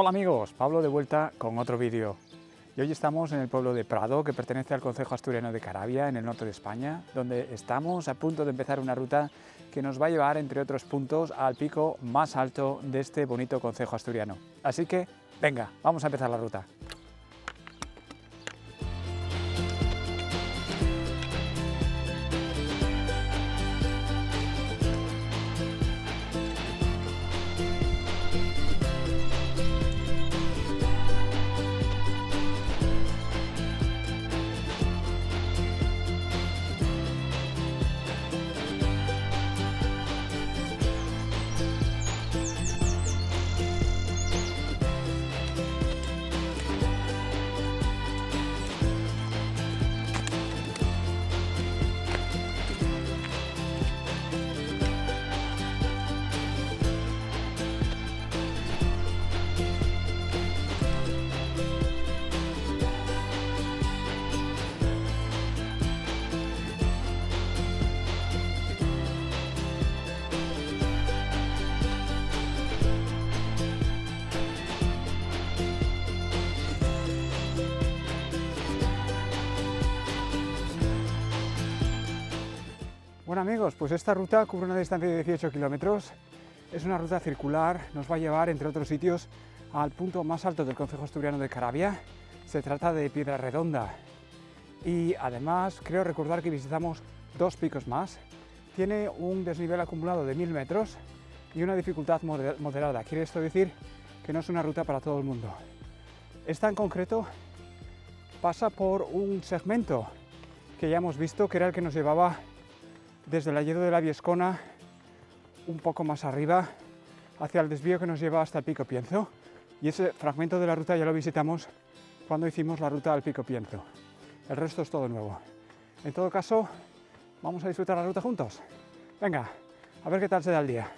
Hola amigos, Pablo de vuelta con otro vídeo. Y hoy estamos en el pueblo de Prado, que pertenece al concejo asturiano de Caravia, en el norte de España, donde estamos a punto de empezar una ruta que nos va a llevar, entre otros puntos, al pico más alto de este bonito concejo asturiano. Así que, venga, vamos a empezar la ruta. Bueno amigos, pues esta ruta cubre una distancia de 18 kilómetros, es una ruta circular, nos va a llevar entre otros sitios al punto más alto del concejo asturiano de Caravia. Se trata de Piedra Redonda y además creo recordar que visitamos dos picos más. Tiene un desnivel acumulado de 1000 metros y una dificultad moderada, quiere esto decir que no es una ruta para todo el mundo. Esta en concreto pasa por un segmento que ya hemos visto, que era el que nos llevaba desde el Alledo de la Viescona un poco más arriba hacia el desvío que nos lleva hasta el Pico Pienzo, y ese fragmento de la ruta ya lo visitamos cuando hicimos la ruta al Pico Pienzo. El resto es todo nuevo. En todo caso, vamos a disfrutar la ruta juntos. Venga, a ver qué tal se da el día.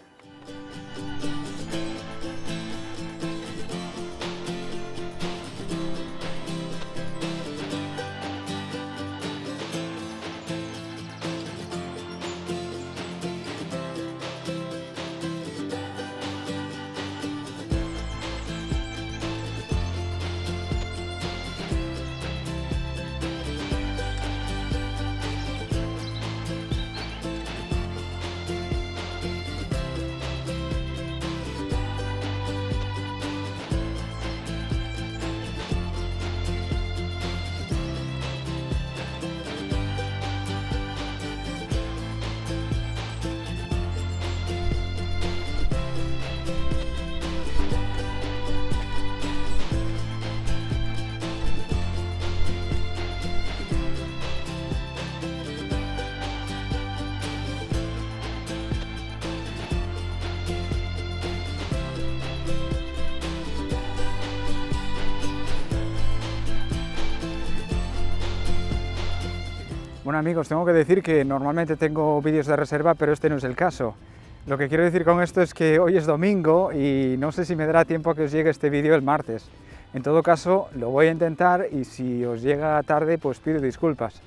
Bueno amigos, tengo que decir que normalmente tengo vídeos de reserva, pero este no es el caso. Lo que quiero decir con esto es que hoy es domingo y no sé si me dará tiempo a que os llegue este vídeo el martes. En todo caso, lo voy a intentar y si os llega tarde, pues pido disculpas.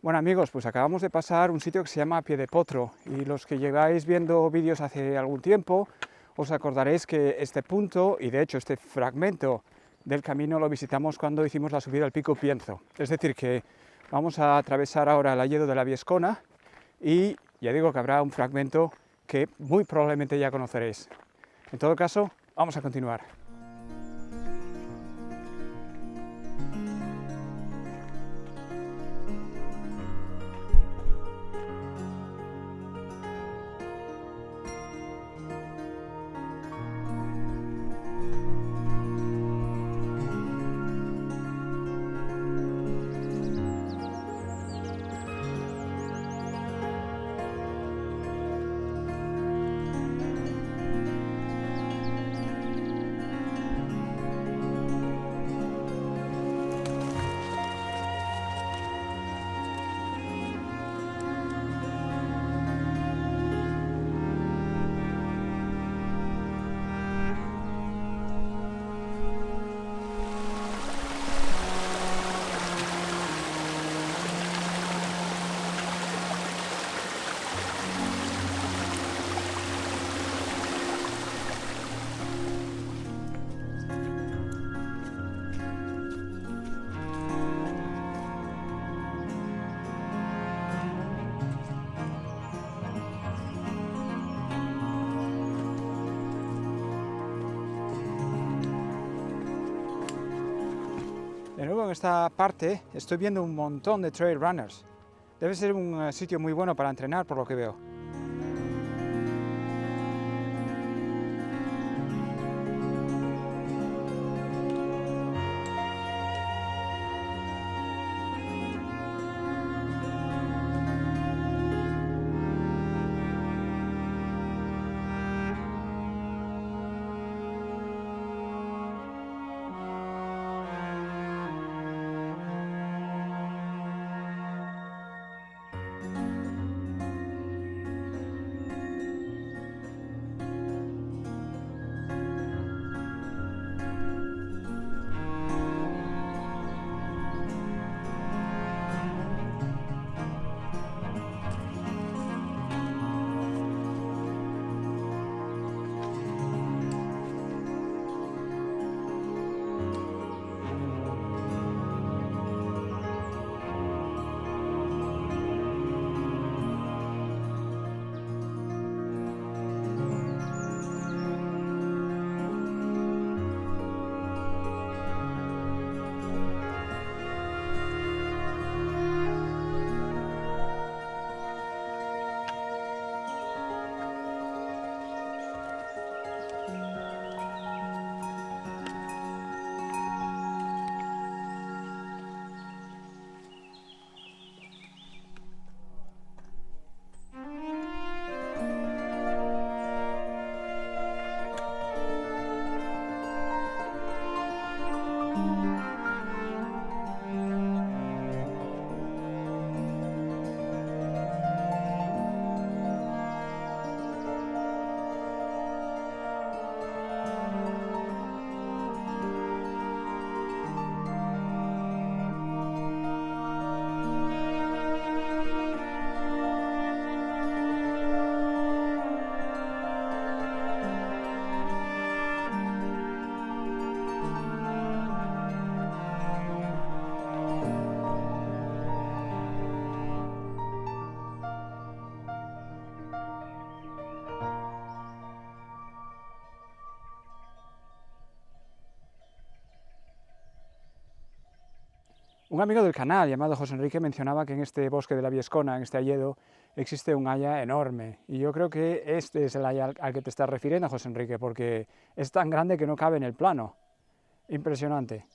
Bueno amigos, pues acabamos de pasar un sitio que se llama Piedepotro y los que lleváis viendo vídeos hace algún tiempo os acordaréis que este punto y de hecho este fragmento del camino lo visitamos cuando hicimos la subida al Pico Pienzo. Es decir que vamos a atravesar ahora el Alledo de la Viescona y ya digo que habrá un fragmento que muy probablemente ya conoceréis. En todo caso, vamos a continuar. De nuevo en esta parte estoy viendo un montón de trail runners. Debe ser un sitio muy bueno para entrenar por lo que veo. Un amigo del canal llamado José Enrique mencionaba que en este bosque de la Viescona, en este Alledo, existe un haya enorme. Y yo creo que este es el haya al que te estás refiriendo, José Enrique, porque es tan grande que no cabe en el plano. Impresionante.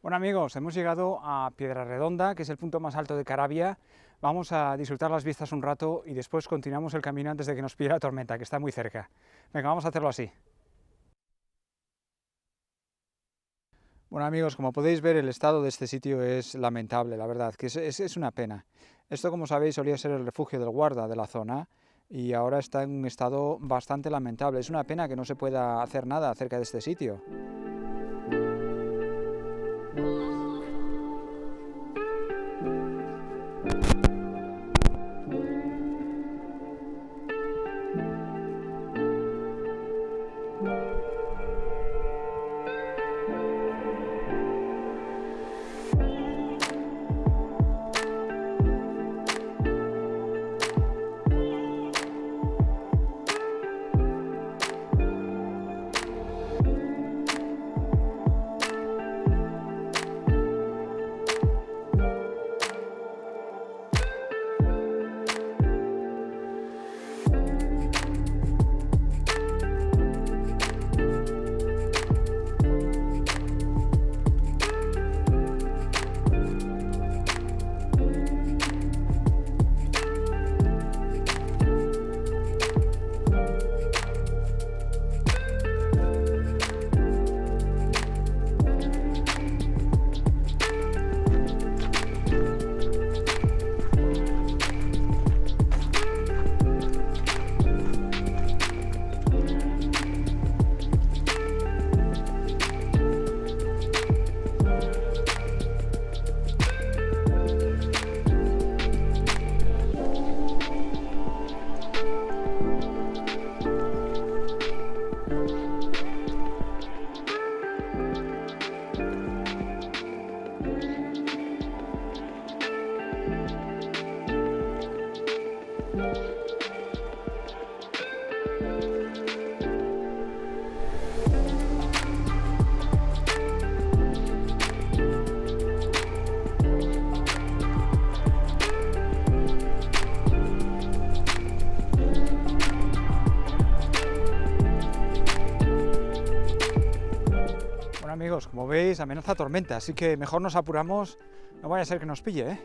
Bueno amigos, hemos llegado a Piedraredonda, que es el punto más alto de Carabia. Vamos a disfrutar las vistas un rato y después continuamos el camino antes de que nos pille la tormenta, que está muy cerca. Venga, vamos a hacerlo así. Bueno amigos, como podéis ver, el estado de este sitio es lamentable, la verdad, que es una pena. Esto, como sabéis, solía ser el refugio del guarda de la zona y ahora está en un estado bastante lamentable. Es una pena que no se pueda hacer nada acerca de este sitio. Amigos, como veis, amenaza tormenta, así que mejor nos apuramos, no vaya a ser que nos pille, ¿eh?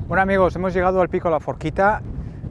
Bueno amigos, hemos llegado al pico La Forquita,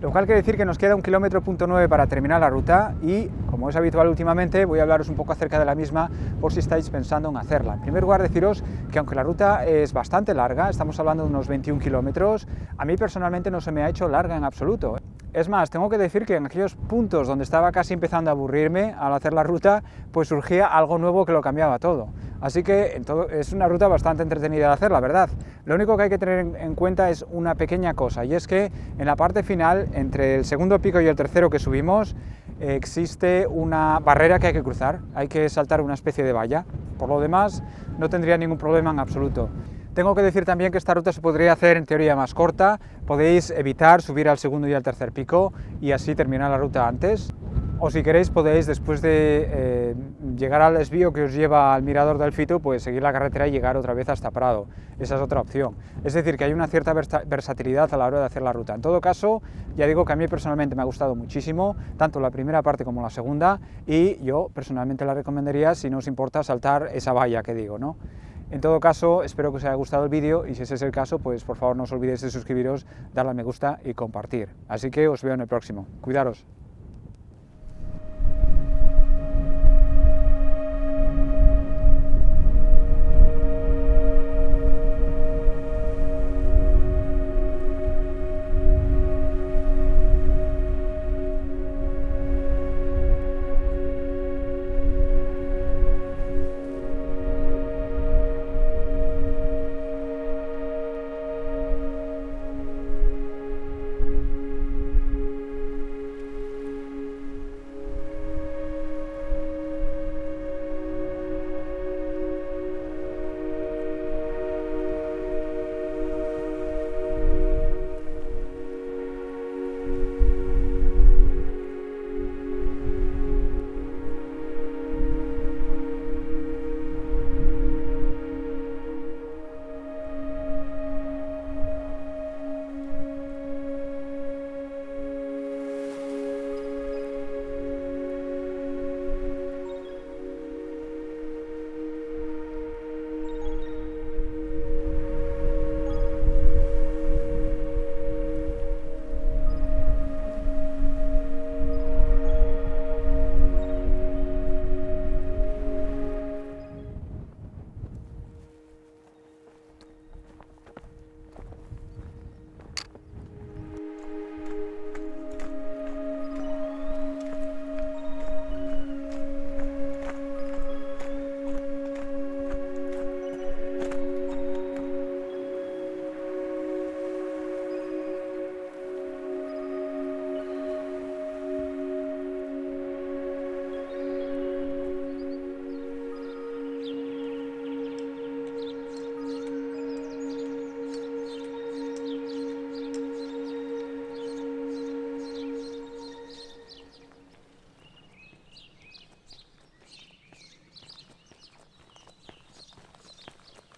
lo cual quiere decir que nos queda 1,9 km para terminar la ruta y, como es habitual últimamente, voy a hablaros un poco acerca de la misma por si estáis pensando en hacerla. En primer lugar, deciros que aunque la ruta es bastante larga, estamos hablando de unos 21 kilómetros, a mí personalmente no se me ha hecho larga en absoluto. Es más, tengo que decir que en aquellos puntos donde estaba casi empezando a aburrirme al hacer la ruta, pues surgía algo nuevo que lo cambiaba todo. Así que es una ruta bastante entretenida de hacer, la verdad. Lo único que hay que tener en cuenta es una pequeña cosa, y es que en la parte final, entre el segundo pico y el tercero que subimos, existe una barrera que hay que cruzar, hay que saltar una especie de valla. Por lo demás, no tendría ningún problema en absoluto. Tengo que decir también que esta ruta se podría hacer en teoría más corta, podéis evitar subir al segundo y al tercer pico y así terminar la ruta antes. O si queréis podéis, después de llegar al desvío que os lleva al mirador del Fito, pues seguir la carretera y llegar otra vez hasta Prado. Esa es otra opción. Es decir, que hay una cierta versatilidad a la hora de hacer la ruta. En todo caso, ya digo que a mí personalmente me ha gustado muchísimo, tanto la primera parte como la segunda, y yo personalmente la recomendaría si no os importa saltar esa valla que digo, ¿no? En todo caso, espero que os haya gustado el vídeo y si ese es el caso, pues por favor no os olvidéis de suscribiros, darle a me gusta y compartir. Así que os veo en el próximo. Cuidaros.